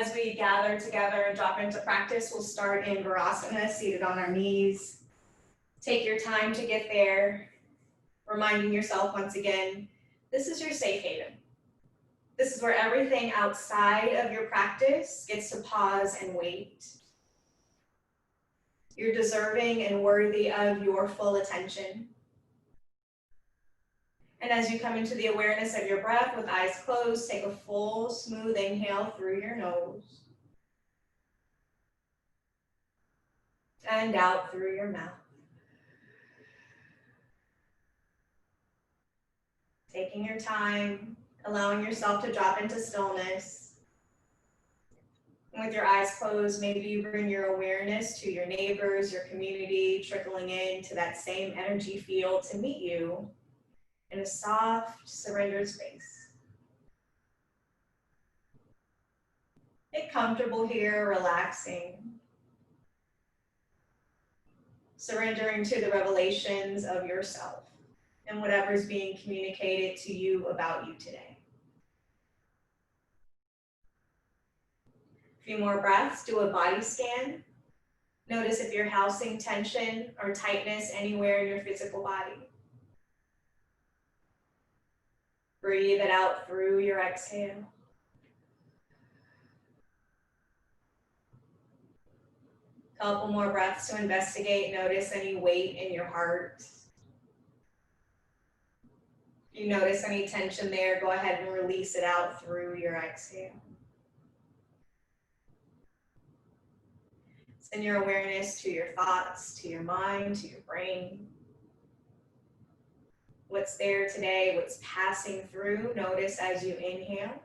As we gather together and drop into practice, we'll start in Virasana, seated on our knees. Take your time to get there, reminding yourself once again, this is your safe haven. This is where everything outside of your practice gets to pause and wait. You're deserving and worthy of your full attention. And as you come into the awareness of your breath with eyes closed, take a full, smooth inhale through your nose. And out through your mouth. Taking your time, allowing yourself to drop into stillness. And with your eyes closed, maybe you bring your awareness to your neighbors, your community, trickling into that same energy field to meet you in a soft, surrendered space. Get comfortable here, relaxing. Surrendering to the revelations of yourself and whatever is being communicated to you about you today. A few more breaths, do a body scan. Notice if you're housing tension or tightness anywhere in your physical body. Breathe it out through your exhale. Couple more breaths to investigate. Notice any weight in your heart. If you notice any tension there, go ahead and release it out through your exhale. Send your awareness to your thoughts, to your mind, to your brain. What's there today, what's passing through, notice as you inhale.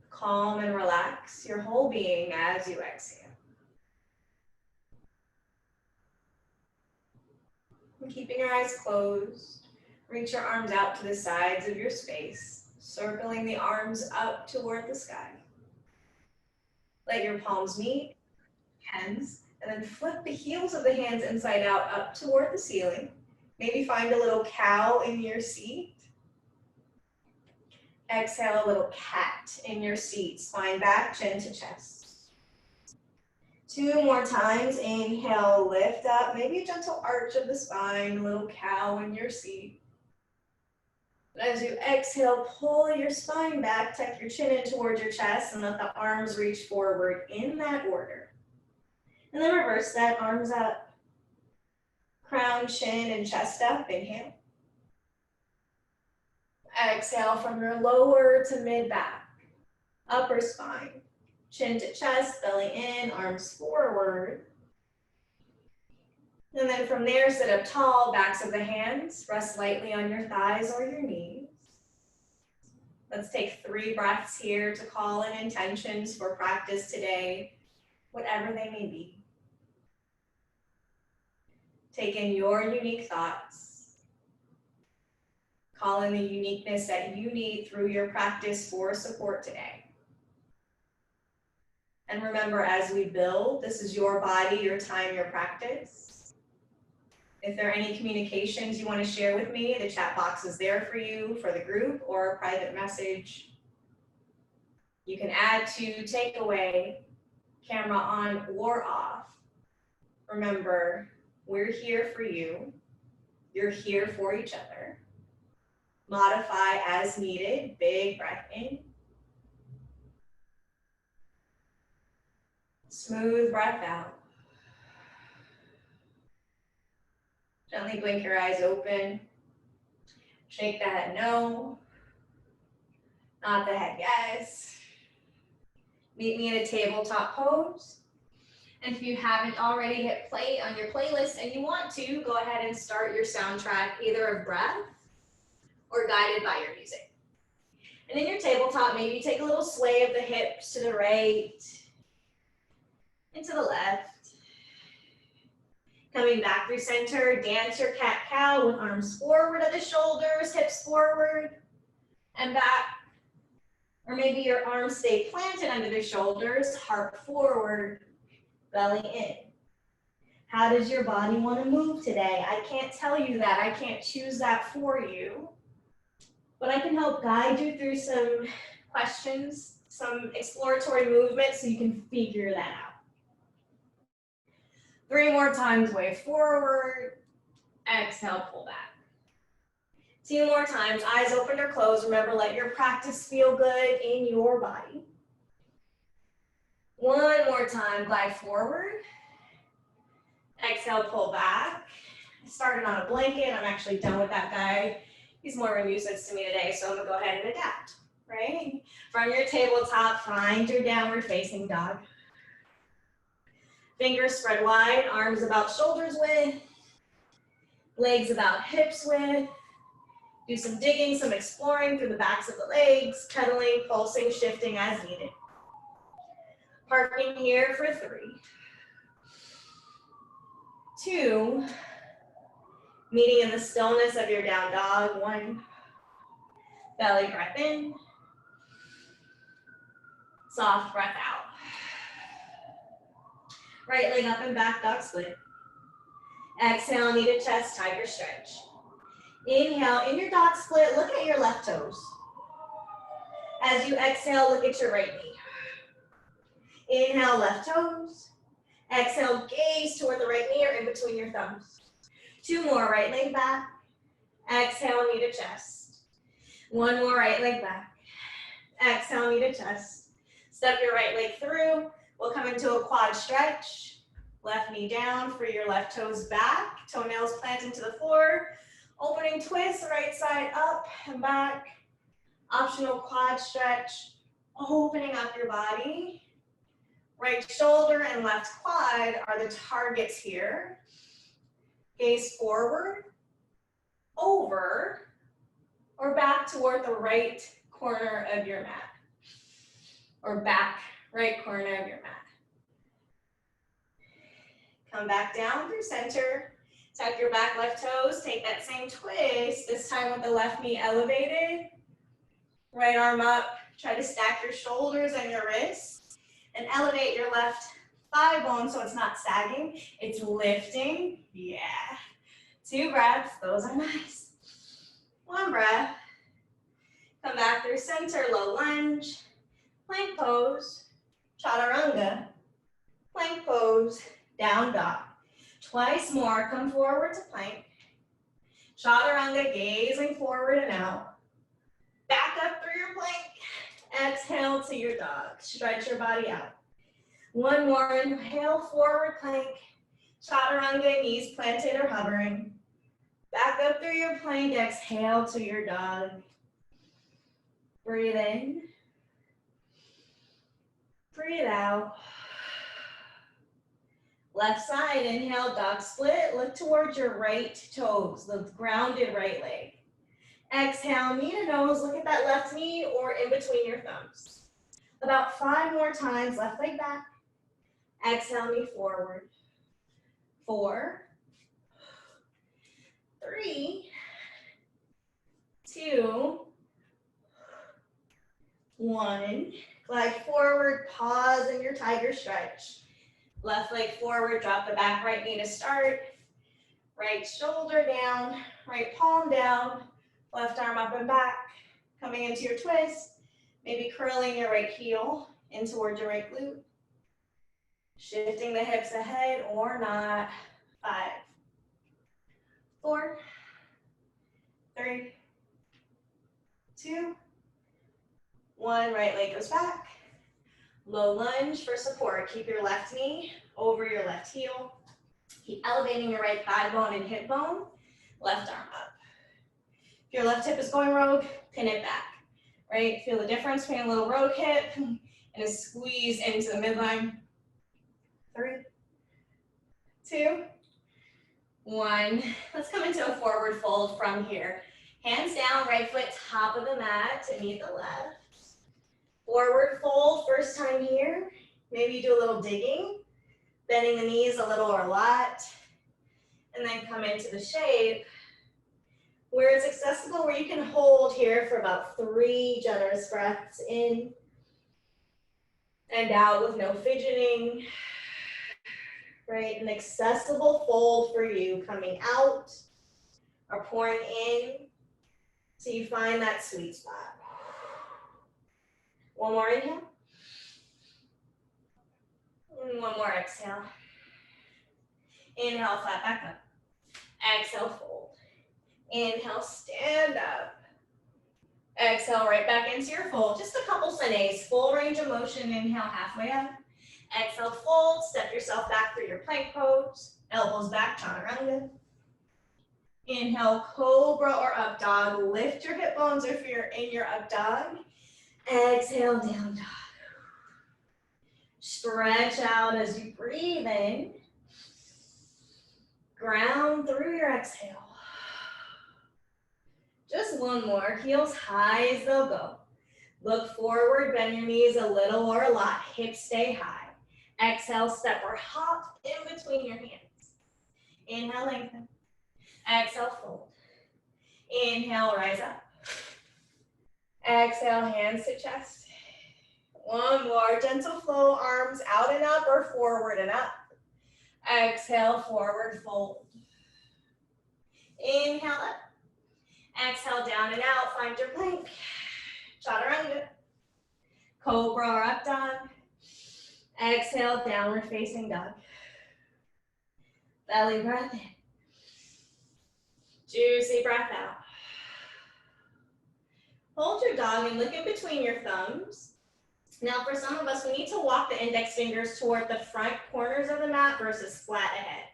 Calm and relax your whole being as you exhale. And keeping your eyes closed, reach your arms out to the sides of your space, circling the arms up toward the sky. Let your palms meet, hands, and then flip the heels of the hands inside out up toward the ceiling. Maybe find a little cow in your seat. Exhale, a little cat in your seat, spine back, chin to chest. 2 more times, inhale, lift up, maybe a gentle arch of the spine, a little cow in your seat. And as you exhale, pull your spine back, tuck your chin in towards your chest, and let the arms reach forward in that order. And then reverse that, arms up, crown, chin, and chest up, inhale. Exhale from your lower to mid back, upper spine, chin to chest, belly in, arms forward. And then from there, sit up tall, backs of the hands, rest lightly on your thighs or your knees. Let's take 3 breaths here to call in intentions for practice today, whatever they may be. Take in your unique thoughts. Call in the uniqueness that you need through your practice for support today. And remember, as we build, this is your body, your time, your practice. If there are any communications you want to share with me, the chat box is there for you for the group or a private message. You can add to, take away, camera on or off. Remember, we're here for you. You're here for each other. Modify as needed. Big breath in. Smooth breath out. Gently blink your eyes open. Shake the head no. Nod the head yes. Meet me in a tabletop pose. And if you haven't already hit play on your playlist and you want to, go ahead and start your soundtrack either of breath or guided by your music. And in your tabletop, maybe take a little sway of the hips to the right and to the left. Coming back through center, dance your cat-cow with arms forward of the shoulders, hips forward and back. Or maybe your arms stay planted under the shoulders, heart forward, belly in. How does your body want to move today? I can't tell you that. I can't choose that for you. but I can help guide you through some questions, some exploratory movements so you can figure that out. 3 more times, way forward. Exhale, pull back. 2 more times, eyes open or closed. Remember, let your practice feel good in your body. 1 more time, glide forward. Exhale, pull back. I started on a blanket. I'm actually done with that guy. He's more of a nuisance to me today, so I'm gonna go ahead and adapt, right? From your tabletop, find your downward facing dog. Fingers spread wide, arms about shoulders width, legs about hips width. Do some digging, some exploring through the backs of the legs, pedaling, pulsing, shifting as needed. Parking here for 3. 2. Meeting in the stillness of your down dog. 1. Belly breath in. Soft breath out. Right leg up and back, dog split. Exhale, knee to chest, tiger stretch. Inhale, in your dog split, look at your left toes. As you exhale, look at your right knee. Inhale, left toes. Exhale, gaze toward the right knee or in between your thumbs. 2 more, right leg back. Exhale, knee to chest. 1 more, right leg back. Exhale, knee to chest. Step your right leg through. We'll come into a quad stretch. Left knee down for your left toes back. Toenails plant into the floor. Opening twist, right side up and back. Optional quad stretch. Opening up your body. Right shoulder and left quad are the targets here. Gaze forward, over, or back toward the right corner of your mat. Or back, right corner of your mat. Come back down through center. Tuck your back left toes. Take that same twist, this time with the left knee elevated. Right arm up. Try to stack your shoulders and your wrists. And elevate your left thigh bone so it's not sagging. It's lifting. Yeah. 2 breaths. Those are nice. 1 breath. Come back through center. Low lunge. Plank pose. Chaturanga. Plank pose. Down dog. Twice more. Come forward to plank. Chaturanga. Gazing forward and out. Back up through your plank. Exhale to your dog. Stretch your body out. 1 more. Inhale, forward plank. Chaturanga, knees planted or hovering. Back up through your plank. Exhale to your dog. Breathe in. Breathe out. Left side, inhale, dog split. Look towards your right toes, the grounded right leg. Exhale, knee to nose, look at that left knee or in between your thumbs. About 5 more times, left leg back. Exhale, knee forward. 4, 3, 2, 1. Glide forward, pause in your tiger stretch. Left leg forward, drop the back right knee to start. Right shoulder down, right palm down. Left arm up and back, coming into your twist, maybe curling your right heel in towards your right glute. Shifting the hips ahead or not. 5, 4, 3, 2, 1. Right leg goes back. Low lunge for support. Keep your left knee over your left heel. Keep elevating your right thigh bone and hip bone. Left arm up. If your left hip is going rogue, pin it back, right? Feel the difference between a little rogue hip and a squeeze into the midline. 3, 2, 1. Let's come into a forward fold from here. Hands down, right foot top of the mat to meet the left. Forward fold, first time here. Maybe do a little digging, bending the knees a little or a lot. And then come into the shape where it's accessible, where you can hold here for about 3 generous breaths in and out with no fidgeting, right? An accessible fold for you, coming out or pouring in So you find that sweet spot. One more inhale. And one more exhale. Inhale, flat back up. Exhale, fold. Inhale, stand up. Exhale, right back into your fold. Just a couple senes, full range of motion. Inhale, halfway up. Exhale, fold. Step yourself back through your plank pose. Elbows back, chaturanga. Inhale, cobra or up dog. Lift your hip bones if you're in your up dog. Exhale, down dog. Stretch out as you breathe in. Ground through your exhale. Just one more. Heels high as they'll go. Look forward, bend your knees a little or a lot. Hips stay high. Exhale, step or hop in between your hands. Inhale, lengthen. Exhale, fold. Inhale, rise up. Exhale, hands to chest. One more, gentle flow, arms out and up or forward and up. Exhale, forward fold. Inhale up. Exhale, down and out, find your plank. Chaturanga. Cobra or up dog. Exhale, downward facing dog. Belly breath in. Juicy breath out. Hold your dog and look in between your thumbs. Now for some of us, we need to walk the index fingers toward the front corners of the mat versus flat ahead,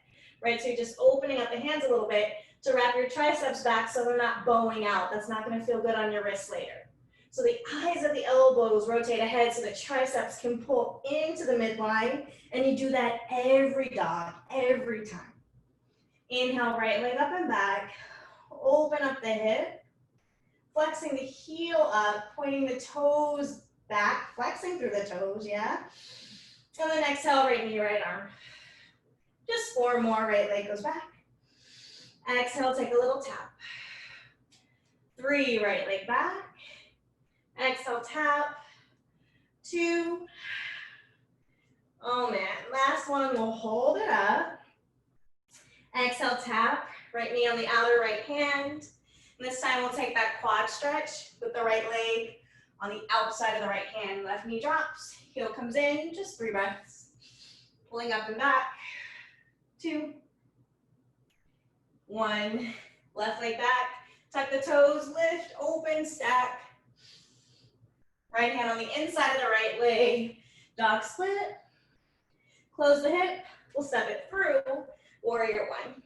right? So you're just opening up the hands a little bit to wrap your triceps back so they're not bowing out. That's not gonna feel good on your wrists later. So the eyes of the elbows rotate ahead so the triceps can pull into the midline, and you do that every dog, every time. Inhale, right leg up and back. Open up the hip, flexing the heel up, pointing the toes back, flexing through the toes, yeah? And then exhale, right knee, right arm. Just 4 more, right leg goes back. Exhale, take a little tap. 3, right leg back. Exhale, tap. 2. Oh man, last one, we'll hold it up. Exhale, tap, right knee on the outer right hand. And this time we'll take that quad stretch with the right leg on the outside of the right hand. Left knee drops, heel comes in, just 3 breaths. Pulling up and back. 2. 1. Left leg back. Tuck the toes, lift, open, stack. Right hand on the inside of the right leg. Dog split. Close the hip. We'll step it through. Warrior 1.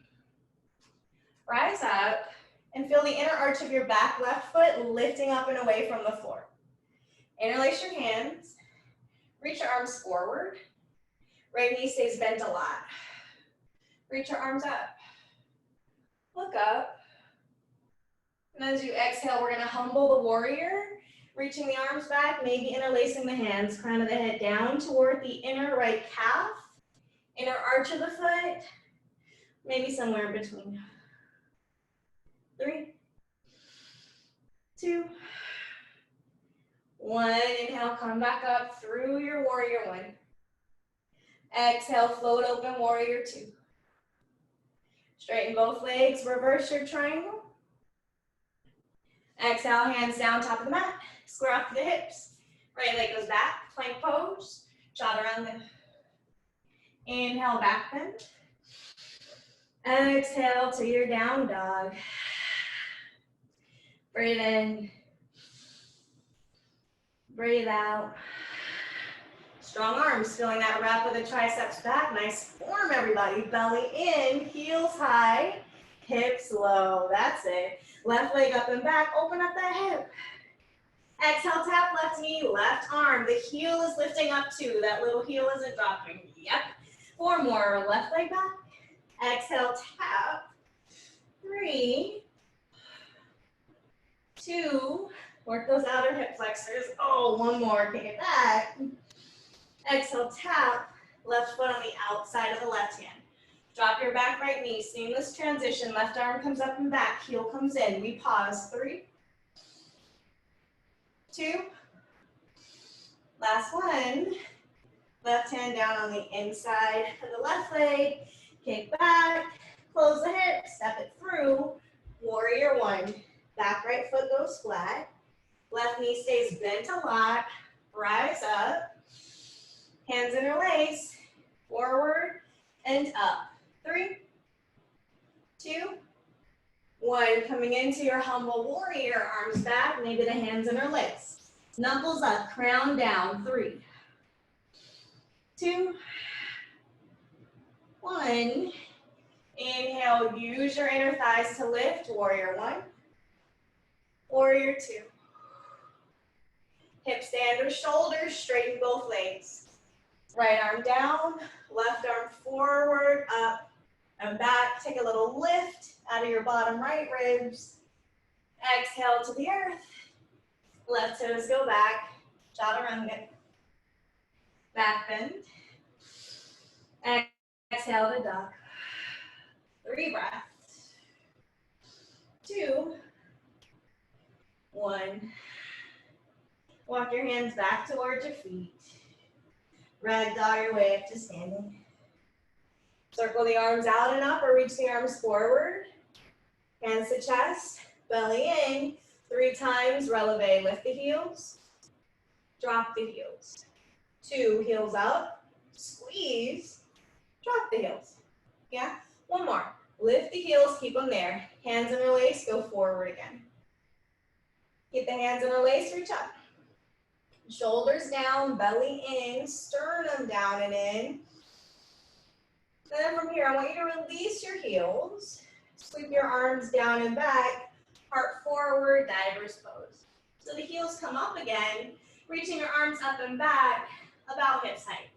Rise up and feel the inner arch of your back left foot lifting up and away from the floor. Interlace your hands. Reach your arms forward. Right knee stays bent a lot. Reach your arms up. Look up. And as you exhale, we're going to humble the warrior. Reaching the arms back, maybe interlacing the hands, crown of the head down toward the inner right calf, inner arch of the foot, maybe somewhere in between. 3, 2, 1. Inhale, come back up through your warrior 1. Exhale, float open, warrior 2. Straighten both legs, reverse your triangle. Exhale, hands down, top of the mat. Square off the hips. Right leg goes back, plank pose, chaturanga. Inhale, back bend. Exhale to your down dog. Breathe in. Breathe out. Strong arms, feeling that wrap of the triceps back. Nice form, everybody. Belly in, heels high, hips low. That's it. Left leg up and back. Open up that hip. Exhale, tap left knee, left arm. The heel is lifting up too. That little heel isn't dropping. Yep. 4 more. Left leg back. Exhale, tap. 3, 2. Work those outer hip flexors. Oh, 1 more. Kick it back. Exhale, tap. Left foot on the outside of the left hand. Drop your back right knee. Seamless transition. Left arm comes up and back. Heel comes in. We pause. 3, 2. Last one. Left hand down on the inside of the left leg. Kick back. Close the hip. Step it through. Warrior 1. Back right foot goes flat. Left knee stays bent a lot. Rise up. Hands interlace. Forward and up. 3, 2, 1. Coming into your humble warrior. Arms back. Maybe the hands interlace. Knuckles up. Crown down. 3, 2, 1. Inhale. Use your inner thighs to lift. Warrior 1. Warrior 2. Hips to under shoulders, straighten both legs. Right arm down, left arm forward, up and back. Take a little lift out of your bottom right ribs. Exhale to the earth. Left toes go back. Chaturanga. Back bend. Exhale to duck. 3 breaths. 2, 1. Walk your hands back towards your feet. Ragdoll your way up to standing. Circle the arms out and up or reach the arms forward. Hands to chest, belly in. 3 times, releve, lift the heels. Drop the heels. 2, heels up, squeeze, drop the heels. Yeah, 1 more. Lift the heels, keep them there. Hands interlace, go forward again. Keep the hands interlace, reach up. Shoulders down, belly in, sternum down and in. Then from here, I want you to release your heels. Sweep your arms down and back. Heart forward, diver's pose. So the heels come up again, reaching your arms up and back, about hips height.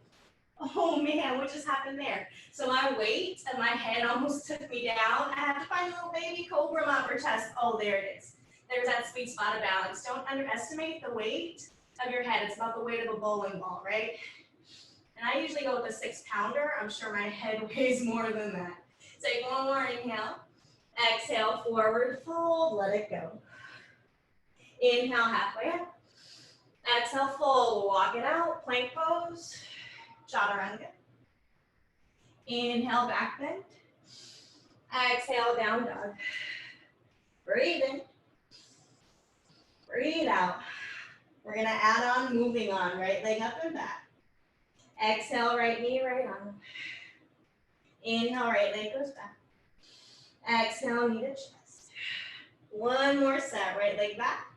Oh man, what just happened there? So my weight and my head almost took me down. I have to find a little baby cobra on upper chest. Oh, there it is. There's that sweet spot of balance. Don't underestimate the weight of your head. It's about the weight of a bowling ball, right? And I usually go with a 6-pounder. I'm sure my head weighs more than that. Take 1 more inhale. Exhale, forward fold, let it go. Inhale, halfway up. Exhale, fold, walk it out, plank pose, chaturanga. Inhale, back bend. Exhale, down dog. Breathe in. Breathe out. We're gonna add on, moving on, right leg up and back. Exhale, right knee, right arm. Inhale, right leg goes back. Exhale, knee to chest. 1 more set, right leg back.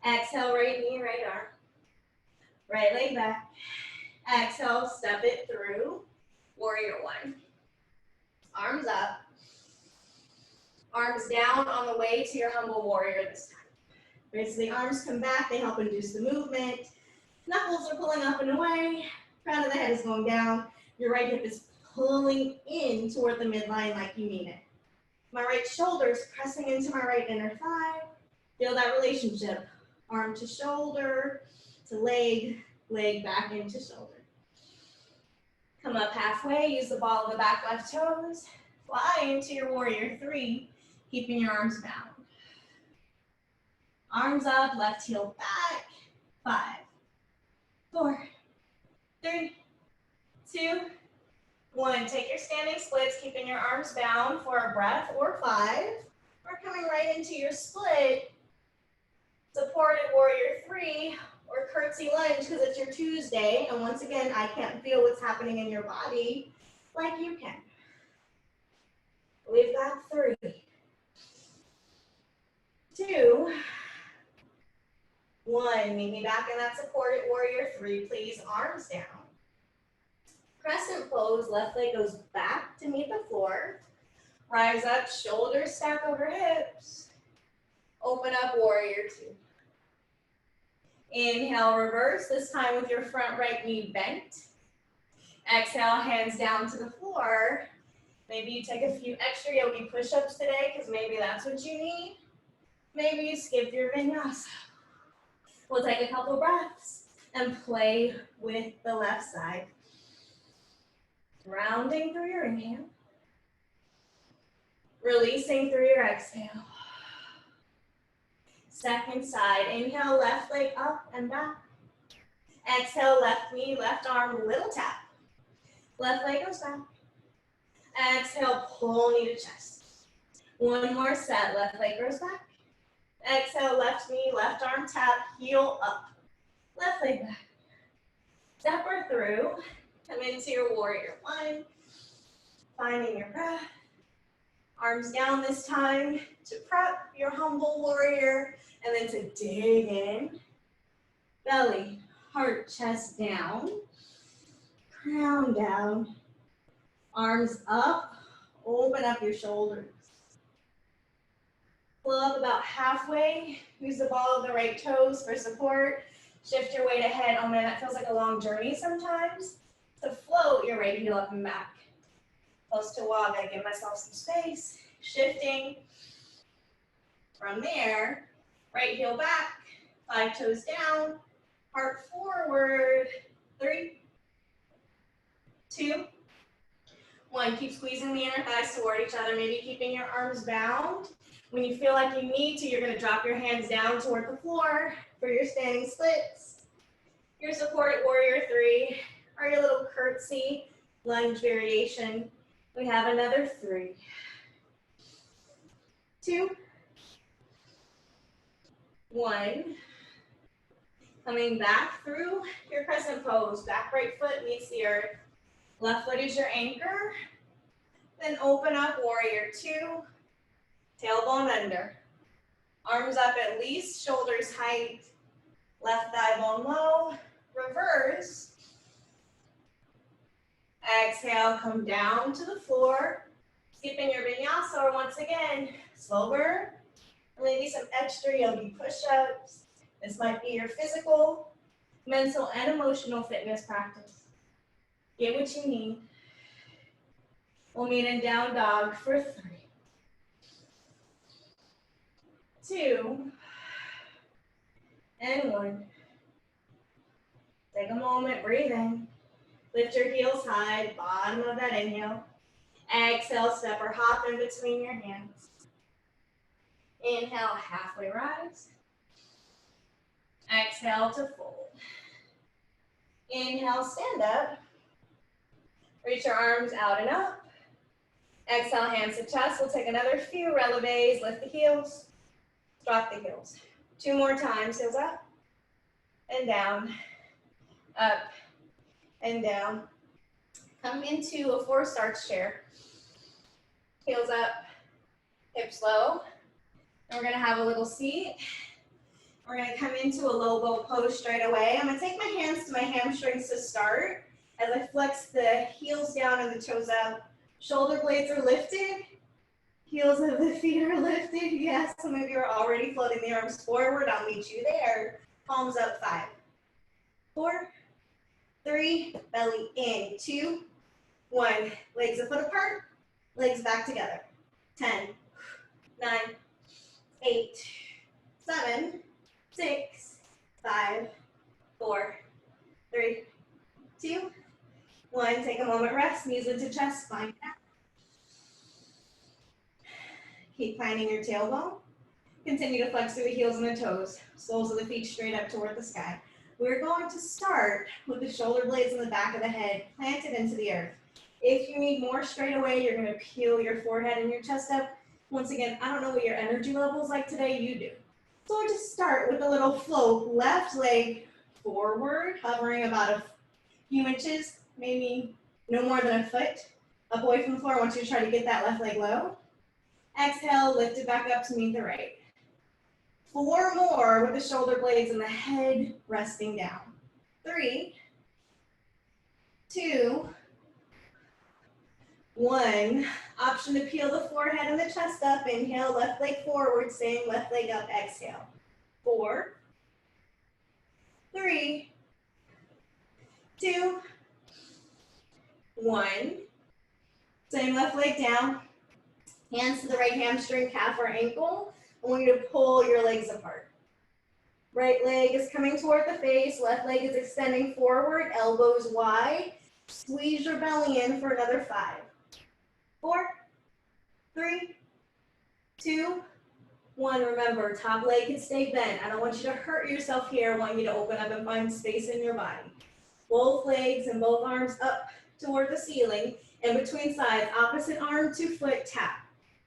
Exhale, right knee, right arm. Right leg back. Exhale, step it through. Warrior 1. Arms up. Arms down on the way to your humble warrior this time. Right, so the arms come back, they help induce the movement. Knuckles are pulling up and away. Crown of the head is going down. Your right hip is pulling in toward the midline like you mean it. My right shoulder is pressing into my right inner thigh. Feel that relationship. Arm to shoulder, to leg, leg back into shoulder. Come up halfway, use the ball of the back left toes. Fly into your warrior 3, keeping your arms bound. Arms up, left heel back. 5, 4, 3, 2, 1. Take your standing splits, keeping your arms bound for a breath or 5. We're coming right into your split. Supported warrior 3 or curtsy lunge because it's your Tuesday. And once again, I can't feel what's happening in your body like you can. We've got 3, 2, 1. Meet me back in that supported warrior 3, please. Arms down. Crescent pose, left leg goes back to meet the floor. Rise up, shoulders stack over hips. Open up, warrior 2. Inhale, reverse, this time with your front right knee bent. Exhale, hands down to the floor. Maybe you take a few extra yogi push-ups today because maybe that's what you need. Maybe you skip your vinyasa. We'll take a couple breaths and play with the left side. Rounding through your inhale. Releasing through your exhale. Second side, inhale, left leg up and back. Exhale, left knee, left arm, little tap. Left leg goes back. Exhale, pull knee to chest. 1 more set, left leg goes back. Exhale, left knee, left arm tap, heel up. Left leg back. Step her through. Come into your warrior one. Finding your breath. Arms down this time to prep your humble warrior. And then to dig in. Belly, heart, chest down. Crown down. Arms up. Open up your shoulders. Pull up about halfway. Use the ball of the right toes for support. Shift your weight ahead. Oh man, that feels like a long journey sometimes. To float your right heel up and back. Close to walk, I give myself some space. Shifting. From there, right heel back, 5 toes down, heart forward. 3, 2, 1. Keep squeezing the inner thighs toward each other, maybe keeping your arms bound. When you feel like you need to, you're going to drop your hands down toward the floor for your standing splits. Your supported warrior 3, or your little curtsy lunge variation. We have another 3, 2, 1. Coming back through your crescent pose. Back right foot meets the earth. Left foot is your anchor. Then open up, warrior 2. Tailbone under. Arms up at least, shoulders height. Left thigh bone low. Reverse. Exhale, come down to the floor. Skipping your vinyasa, or once again, slow burn. Or maybe some extra yogi push-ups. This might be your physical, mental, and emotional fitness practice. Get what you need. We'll meet in down dog for 3, 2, and 1. Take a moment, breathe in. Lift your heels high, bottom of that inhale. Exhale, step or hop in between your hands. Inhale, halfway rise. Exhale to fold. Inhale, stand up. Reach your arms out and up. Exhale, hands to chest. We'll take another few releves. Lift the heels. Drop the heels. 2 more times. Heels up and down. Up and down. Come into a 4 starch chair. Heels up, hips low. And we're going to have a little seat. We're going to come into a low bow pose straight away. I'm going to take my hands to my hamstrings to start. As I flex the heels down and the toes up. Shoulder blades are lifted. Heels of the feet are lifted. Yes, some of you are already floating the arms forward. I'll meet you there. Palms up, 5, 4, 3, belly in, 2, 1. Legs a foot apart, legs back together. 10, 9, 8, 7, 6, 5, 4, 3, 2, 1. Take a moment, rest, knees into chest, spine back. Keep finding your tailbone. Continue to flex through the heels and the toes. Soles of the feet straight up toward the sky. We're going to start with the shoulder blades in the back of the head planted into the earth. If you need more straight away, you're going to peel your forehead and your chest up. Once again, I don't know what your energy level is like today, you do. So we'll just start with a little float. Left leg forward, hovering about a few inches, maybe no more than a foot up away from the floor. I want you to try to get that left leg low. Exhale, lift it back up to meet the right. 4 more with the shoulder blades and the head resting down. 3, 2, 1. Option to peel the forehead and the chest up. Inhale, left leg forward, same left leg up. Exhale. 4, 3, 2, 1. Same left leg down. Hands to the right hamstring, calf, or ankle. I want you to pull your legs apart. Right leg is coming toward the face. Left leg is extending forward, elbows wide. Squeeze your belly in for another 5, 4, 3, 2, 1. Remember, top leg can stay bent. I don't want you to hurt yourself here. I want you to open up and find space in your body. Both legs and both arms up toward the ceiling. In between sides, opposite arm to foot, tap,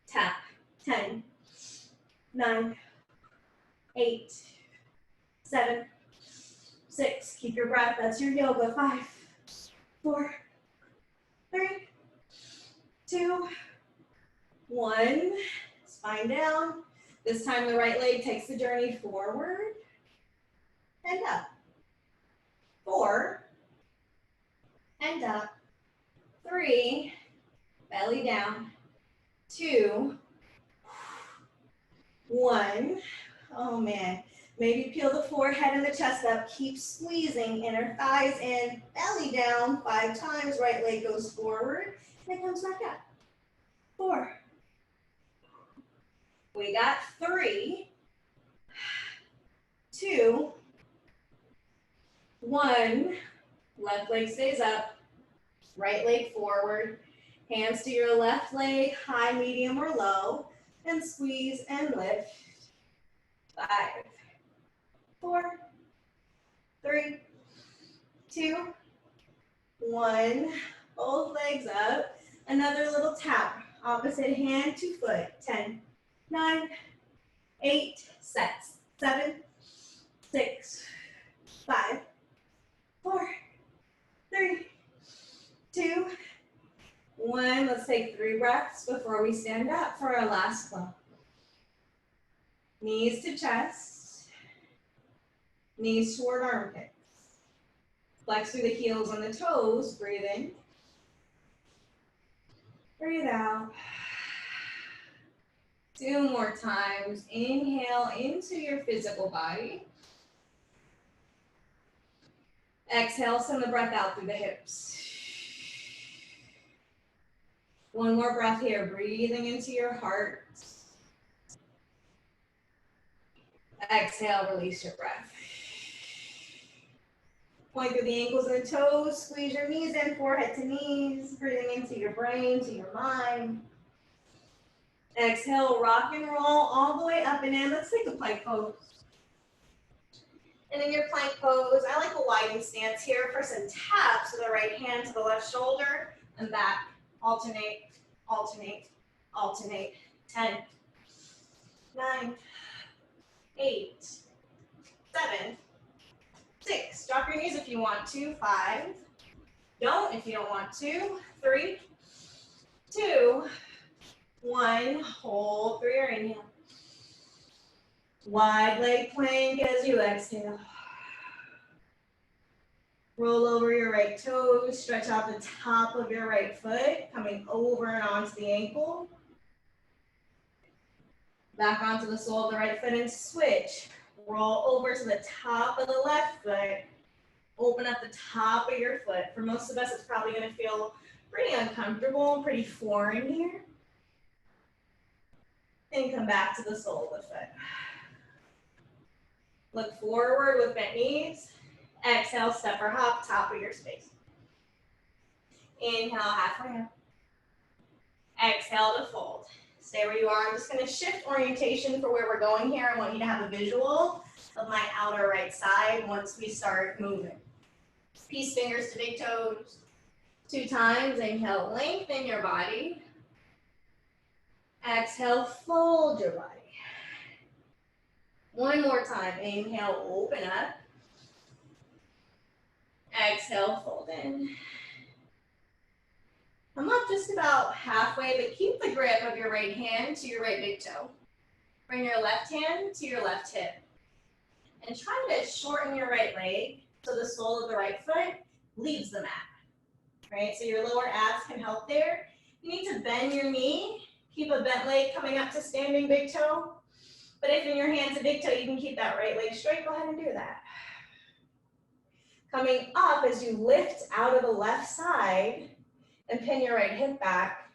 tap. 10, 9, 8, 7, 6. Keep your breath. That's your yoga. 5, 4, 3, 2, 1. Spine down. This time the right leg takes the journey forward and up. 4 and up. 3, belly down. 2, 1. Oh man. Maybe peel the forehead and the chest up. Keep squeezing inner thighs in, belly down 5 times. Right leg goes forward and it comes back up. 4. We got 3, 2, 1. Left leg stays up. Right leg forward. Hands to your left leg, high, medium, or low. And squeeze and lift. 5, 4, 3, 2, 1. Both legs up. Another little tap. Opposite hand to foot. 10, 9, 8. Sets. 7, 6, 5, 4, 3, 2, 1. Let's take 3 breaths before we stand up for our last flow. Knees to chest. Knees toward armpits. Flex through the heels and the toes. Breathe in. Breathe out. 2 more times. Inhale into your physical body. Exhale, send the breath out through the hips. 1 more breath here, breathing into your heart. Exhale, release your breath. Point through the ankles and the toes, squeeze your knees in, forehead to knees, breathing into your brain, to your mind. Exhale, rock and roll all the way up and in. Let's take a plank pose. And in your plank pose, I like a widen stance here for some taps with the right hand to the left shoulder and back. Alternate, alternate, alternate. 10, 9, 8, 7, 6. Drop your knees if you want to. 5. Don't if you don't want to. 3, 2, 1. Hold through your inhale. Wide leg plank as you exhale. Roll over your right toes, stretch out the top of your right foot, coming over and onto the ankle. Back onto the sole of the right foot and switch. Roll over to the top of the left foot. Open up the top of your foot. For most of us, it's probably going to feel pretty uncomfortable, pretty foreign here. And come back to the sole of the foot. Look forward with bent knees. Exhale, step or hop, top of your space. Inhale, halfway up. Exhale to fold. Stay where you are. I'm just going to shift orientation for where we're going here. I want you to have a visual of my outer right side once we start moving. Peace fingers to big toes. 2 times. Inhale, lengthen your body. Exhale, fold your body. 1 more time. Inhale, open up. Exhale, fold in. Come up just about halfway, but keep the grip of your right hand to your right big toe. Bring your left hand to your left hip. And try to shorten your right leg so the sole of the right foot leaves the mat. Right, so your lower abs can help there. You need to bend your knee. Keep a bent leg coming up to standing big toe. But if in your hands a big toe, you can keep that right leg straight. Go ahead and do that. Coming up as you lift out of the left side and pin your right hip back.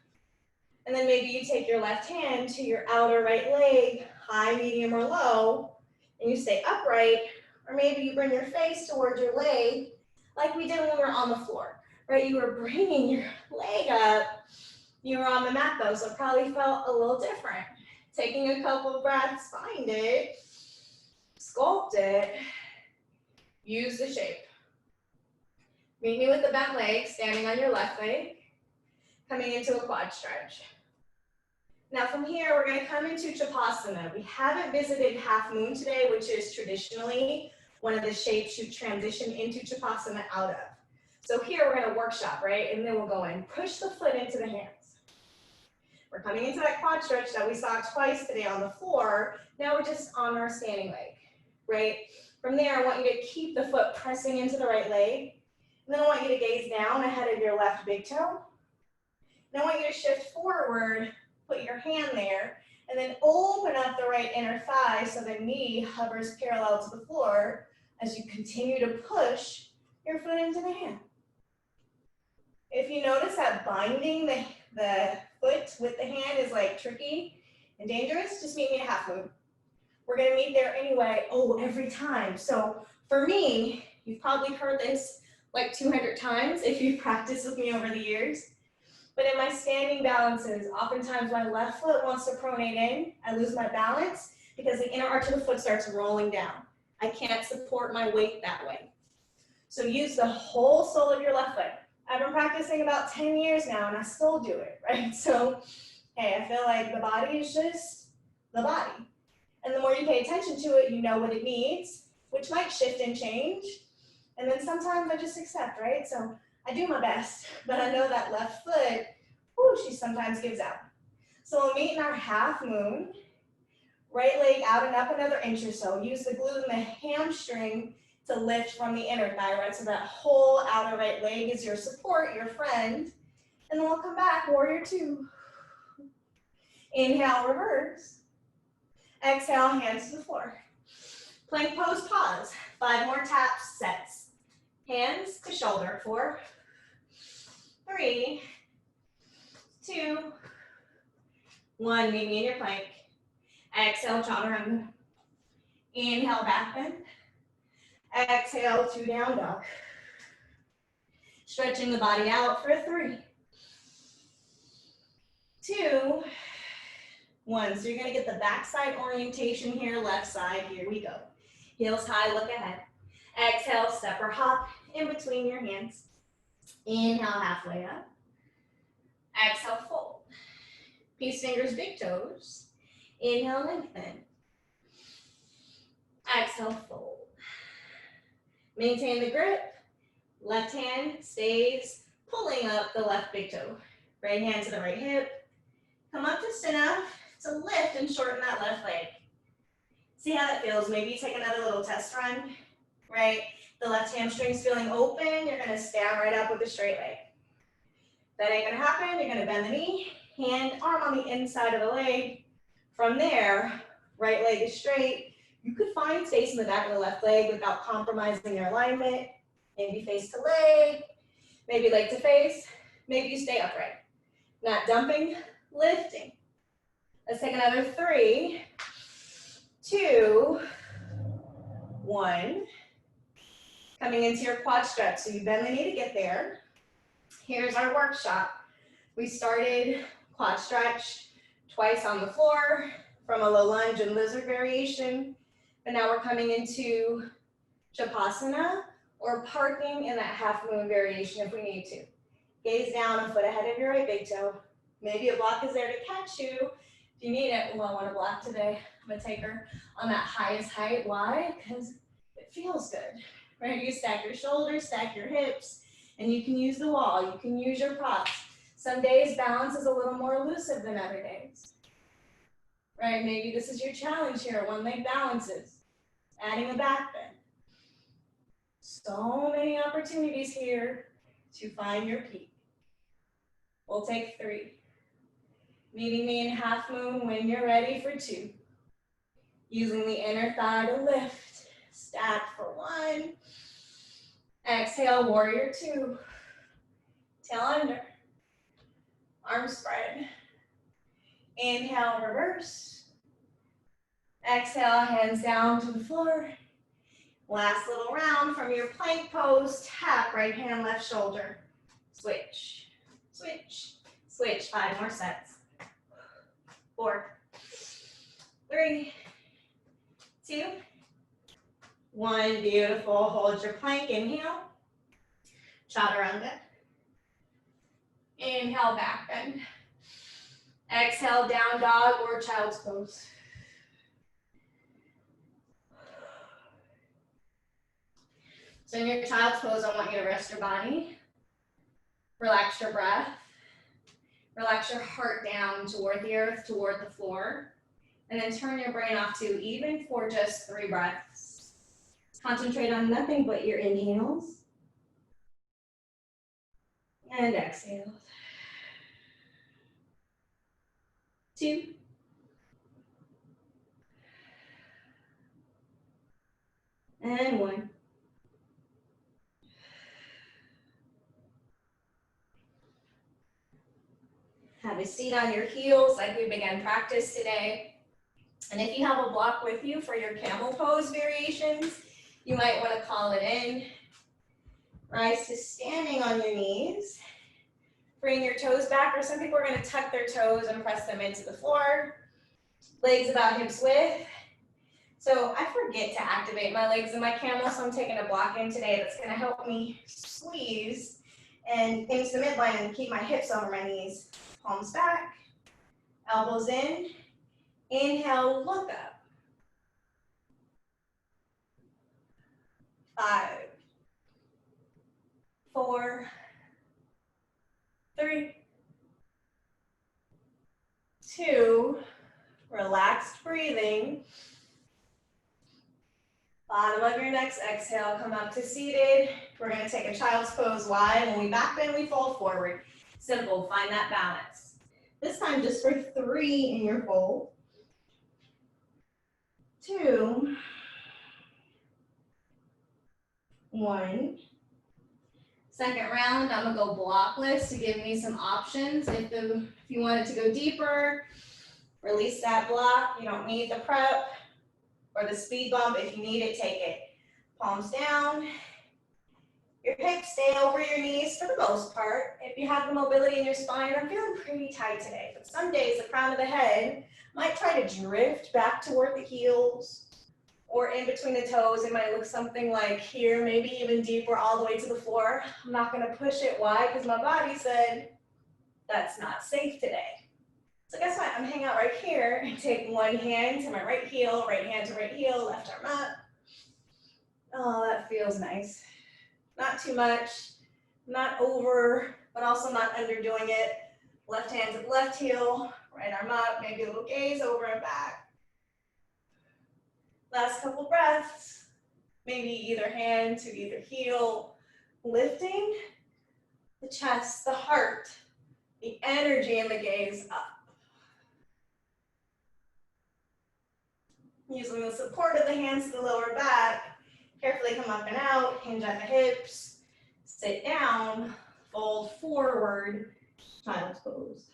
And then maybe you take your left hand to your outer right leg, high, medium, or low, and you stay upright. Or maybe you bring your face towards your leg like we did when we were on the floor, right? You were bringing your leg up. You were on the mat though, so it probably felt a little different. Taking a couple of breaths, find it, sculpt it, use the shape. Meet me with the bent leg, standing on your left leg, coming into a quad stretch. Now from here, we're gonna come into Chapasana. We haven't visited half moon today, which is traditionally one of the shapes you transition into Chapasana out of. So here we're gonna workshop, right? And then we'll go in, push the foot into the hands. We're coming into that quad stretch that we saw twice today on the floor. Now we're just on our standing leg, right? From there, I want you to keep the foot pressing into the right leg. And then I want you to gaze down ahead of your left big toe. And I want you to shift forward, put your hand there, and then open up the right inner thigh so the knee hovers parallel to the floor as you continue to push your foot into the hand. If you notice that binding the foot with the hand is like tricky and dangerous, just meet me at half moon. We're gonna meet there anyway, every time. So for me, you've probably heard this like 200 times if you've practiced with me over the years. But in my standing balances, oftentimes my left foot wants to pronate in. I lose my balance because the inner arch of the foot starts rolling down. I can't support my weight that way. So use the whole sole of your left foot. I've been practicing about 10 years now and I still do it, right? So, hey, I feel like the body is just the body. And the more you pay attention to it, you know what it needs, which might shift and change. And then sometimes I just accept, right? So I do my best, but I know that left foot, she sometimes gives out. So we'll meet in our half moon, right leg out and up another inch or so. Use the glute and the hamstring to lift from the inner thigh, right? So that whole outer right leg is your support, your friend. And then we'll come back, warrior two. Inhale, reverse. Exhale, hands to the floor. Plank pose, pause. 5 more taps, sets. Hands to shoulder, 4, 3, 2, 1. Meet me in your plank. Exhale, chaturanga. Inhale, back bend. Exhale, 2 down dog. Stretching the body out for 3, 2, 1. So you're gonna get the backside orientation here, left side, here we go. Heels high, look ahead. Exhale, step or hop in between your hands. Inhale, halfway up. Exhale, fold. Peace fingers, big toes. Inhale, lengthen. Exhale, fold. Maintain the grip. Left hand stays pulling up the left big toe. Right hand to the right hip. Come up just enough to lift and shorten that left leg. See how that feels. Maybe you take another little test run, right? The left hamstring's feeling open. You're gonna stand right up with a straight leg. That ain't gonna happen. You're gonna bend the knee, hand, arm on the inside of the leg. From there, right leg is straight. You could find space in the back of the left leg without compromising your alignment. Maybe face to leg, maybe leg to face. Maybe you stay upright. Not dumping, lifting. Let's take another 3, 2, 1. Coming into your quad stretch. So you bend the knee to get there. Here's our workshop. We started quad stretch twice on the floor from a low lunge and lizard variation. But now we're coming into Chapasana or parking in that half moon variation if we need to. Gaze down a foot ahead of your right big toe. Maybe a block is there to catch you. If you need it, I want a block today. I'm gonna take her on that highest height. Why? Because it feels good, right? You stack your shoulders, stack your hips, and you can use the wall. You can use your props. Some days balance is a little more elusive than other days, right? Maybe this is your challenge here, one leg balances, adding a back bend. So many opportunities here to find your peak. We'll take 3. Meeting me in half moon when you're ready for 2. Using the inner thigh to lift. Stack for 1. Exhale, warrior 2. Tail under. Arms spread. Inhale, reverse. Exhale, hands down to the floor. Last little round from your plank pose. Tap right hand, left shoulder. Switch, switch, switch. 5 more sets. 4, 3, 2, 1. Beautiful. Hold your plank. Inhale. Chaturanga. Inhale, back bend. Exhale, down dog or child's pose. So in your child's pose, I want you to rest your body, relax your breath, relax your heart down toward the earth, toward the floor, and then turn your brain off to even for just 3 breaths. Concentrate on nothing but your inhales and exhales. 2. And 1. Have a seat on your heels like we began practice today. And if you have a block with you for your camel pose variations, you might want to call it in. Rise to standing on your knees. Bring your toes back, or some people are going to tuck their toes and press them into the floor. Legs about hips width. So I forget to activate my legs in my camel, so I'm taking a block in today that's going to help me squeeze and into the midline and keep my hips over my knees. Palms back, elbows in. Inhale, look up. 5, 4, 3, 2, relaxed breathing. Bottom of your next exhale, come up to seated. We're going to take a child's pose wide. When we back bend, we fold forward. Simple, find that balance. This time just for 3 in your fold. 2, 1. Second round, I'm gonna go blockless to give me some options. If you wanted to go deeper, release that block. You don't need the prep or the speed bump. If you need it, take it. Palms down. Your hips stay over your knees for the most part. If you have the mobility in your spine, I'm feeling pretty tight today, but some days the crown of the head might try to drift back toward the heels or in between the toes. It might look something like here, maybe even deeper all the way to the floor. I'm not gonna push it. Why? Because my body said that's not safe today. So guess what? I'm hanging out right here and take one hand to my right heel, right hand to right heel, left arm up. Oh, that feels nice. Not too much, not over, but also not underdoing it. Left hand to the left heel, right arm up, maybe a little gaze over and back. Last couple breaths, maybe either hand to either heel, lifting the chest, the heart, the energy and the gaze up. Using the support of the hands to the lower back, carefully come up and out, hinge at the hips, sit down, fold forward, child's pose.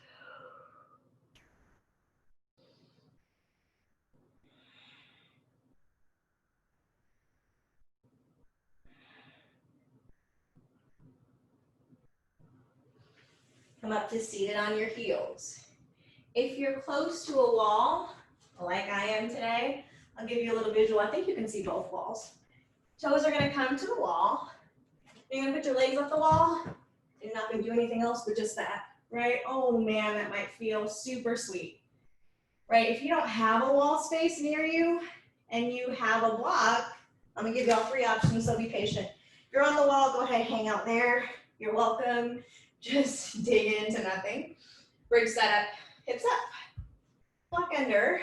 Come up to seated on your heels. If you're close to a wall, like I am today, I'll give you a little visual. I think you can see both walls. Toes are gonna come to the wall. You're gonna put your legs off the wall. You're not gonna do anything else but just that, right? Oh man, that might feel super sweet, right? If you don't have a wall space near you and you have a block, I'm gonna give you all 3 options, so be patient. If you're on the wall, go ahead, hang out there. You're welcome. Just dig into nothing. Bridge setup, hips up. Block under,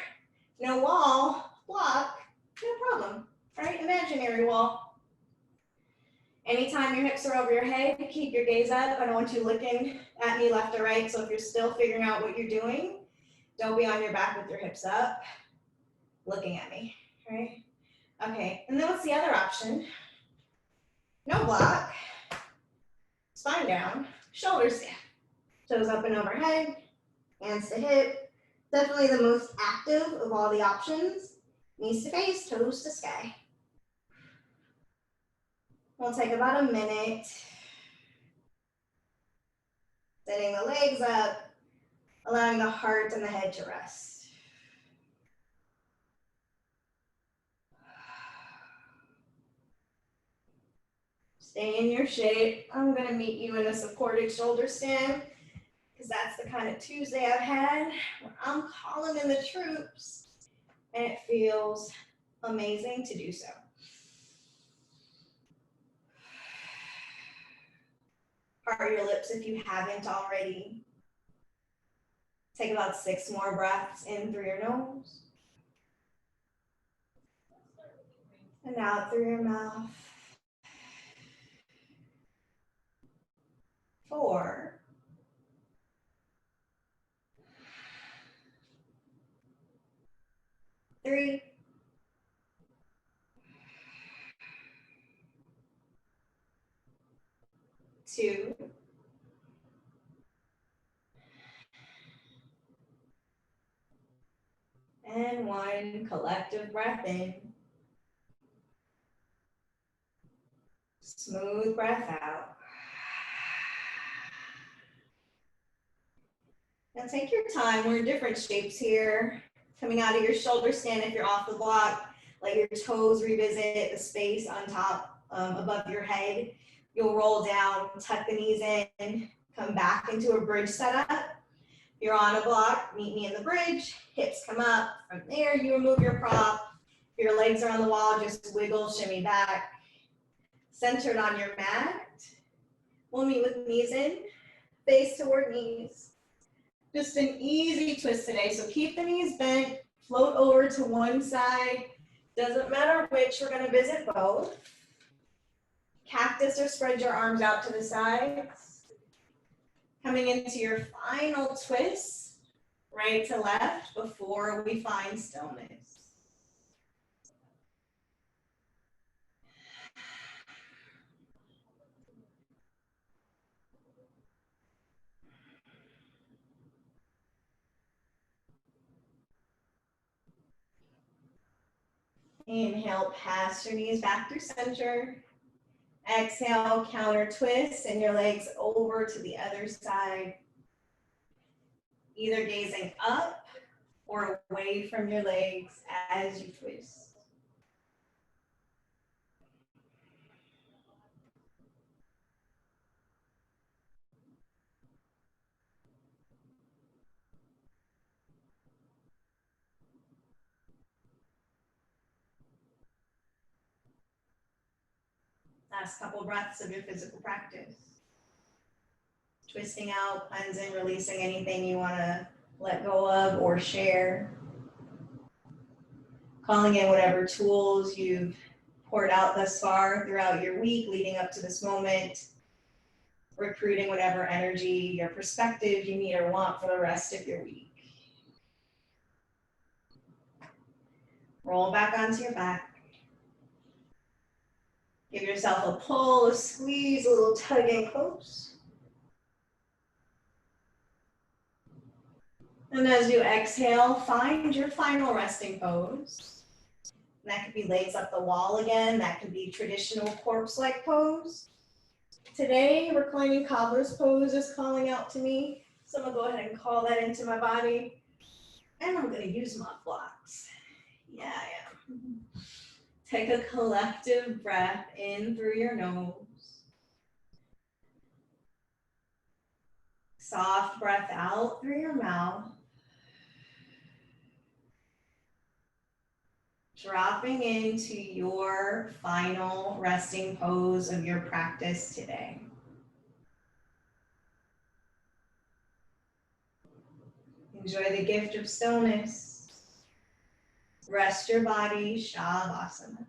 no wall, block, no problem, right? Imaginary wall. Anytime your hips are over your head, keep your gaze up. I don't want you looking at me left or right, so if you're still figuring out what you're doing, don't be on your back with your hips up, looking at me, right? Okay, and then what's the other option? No block, spine down, shoulders down, toes up and overhead, hands to hip. Definitely the most active of all the options. Knees to face, toes to sky. We'll take about a minute. Setting the legs up, allowing the heart and the head to rest. Stay in your shape. I'm gonna meet you in a supported shoulder stand. because that's the kind of Tuesday I've had where I'm calling in the troops, and it feels amazing to do so. Part your lips if you haven't already. Take about 6 more breaths in through your nose. And out through your mouth. 4. 3. 2. And 1. Collective breath in. Smooth breath out. Now take your time. We're in different shapes here. Coming out of your shoulder stand if you're off the block. Let your toes revisit the space on top, above your head. You'll roll down, tuck the knees in, come back into a bridge setup. If you're on a block, meet me in the bridge. Hips come up. From there, you remove your prop. If your legs are on the wall, just wiggle, shimmy back. Centered on your mat. We'll meet with knees in, face toward knees. Just an easy twist today. So keep the knees bent, float over to one side. Doesn't matter which, we're gonna visit both. Cactus or spread your arms out to the sides. Coming into your final twist, right to left before we find stillness. Inhale, pass your knees back through center. Exhale, counter twist, and your legs over to the other side. Either gazing up or away from your legs as you twist. Last couple breaths of your physical practice. Twisting out, cleansing, releasing anything you want to let go of or share. Calling in whatever tools you've poured out thus far throughout your week leading up to this moment. Recruiting whatever energy, your perspective you need or want for the rest of your week. Roll back onto your back. Give yourself a pull, a squeeze, a little tug in close. And as you exhale, find your final resting pose. And that could be legs up the wall again. That could be traditional corpse-like pose. Today, reclining cobbler's pose is calling out to me. So I'm gonna go ahead and call that into my body. And I'm gonna use my blocks. Yeah, I am. Take a collective breath in through your nose. Soft breath out through your mouth. Dropping into your final resting pose of your practice today. Enjoy the gift of stillness. Rest your body, Shavasana.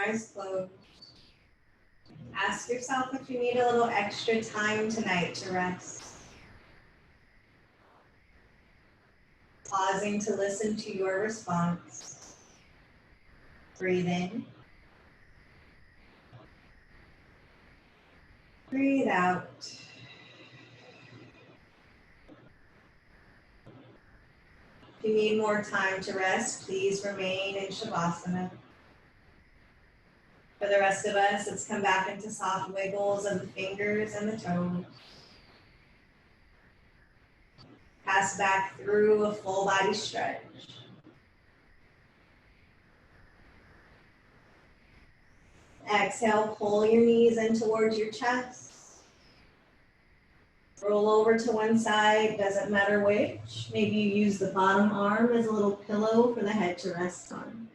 eyes closed. Ask yourself if you need a little extra time tonight to rest. Pausing to listen to your response. Breathe in. Breathe out. If you need more time to rest, please remain in Shavasana. For the rest of us, let's come back into soft wiggles of the fingers and the toes. Pass back through a full body stretch. Exhale, pull your knees in towards your chest. Roll over to one side, doesn't matter which. Maybe you use the bottom arm as a little pillow for the head to rest on.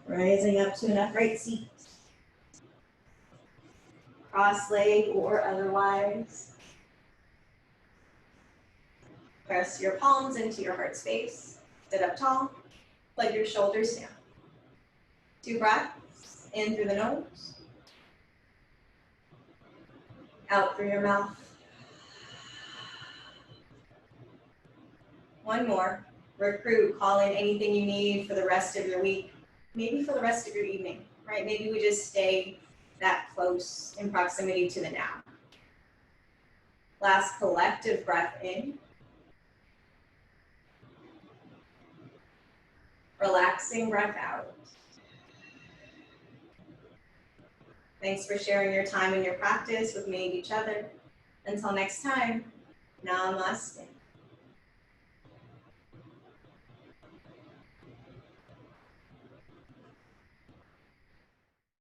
Rising up to an upright seat. Cross leg or otherwise. Press your palms into your heart space. Sit up tall. Let your shoulders down. 2 breaths, in through the nose. Out through your mouth. 1 more. Recruit, call in anything you need for the rest of your week. Maybe for the rest of your evening, right? Maybe we just stay that close in proximity to the now. Last collective breath in. Relaxing breath out. Thanks for sharing your time and your practice with me and each other. Until next time, namaste.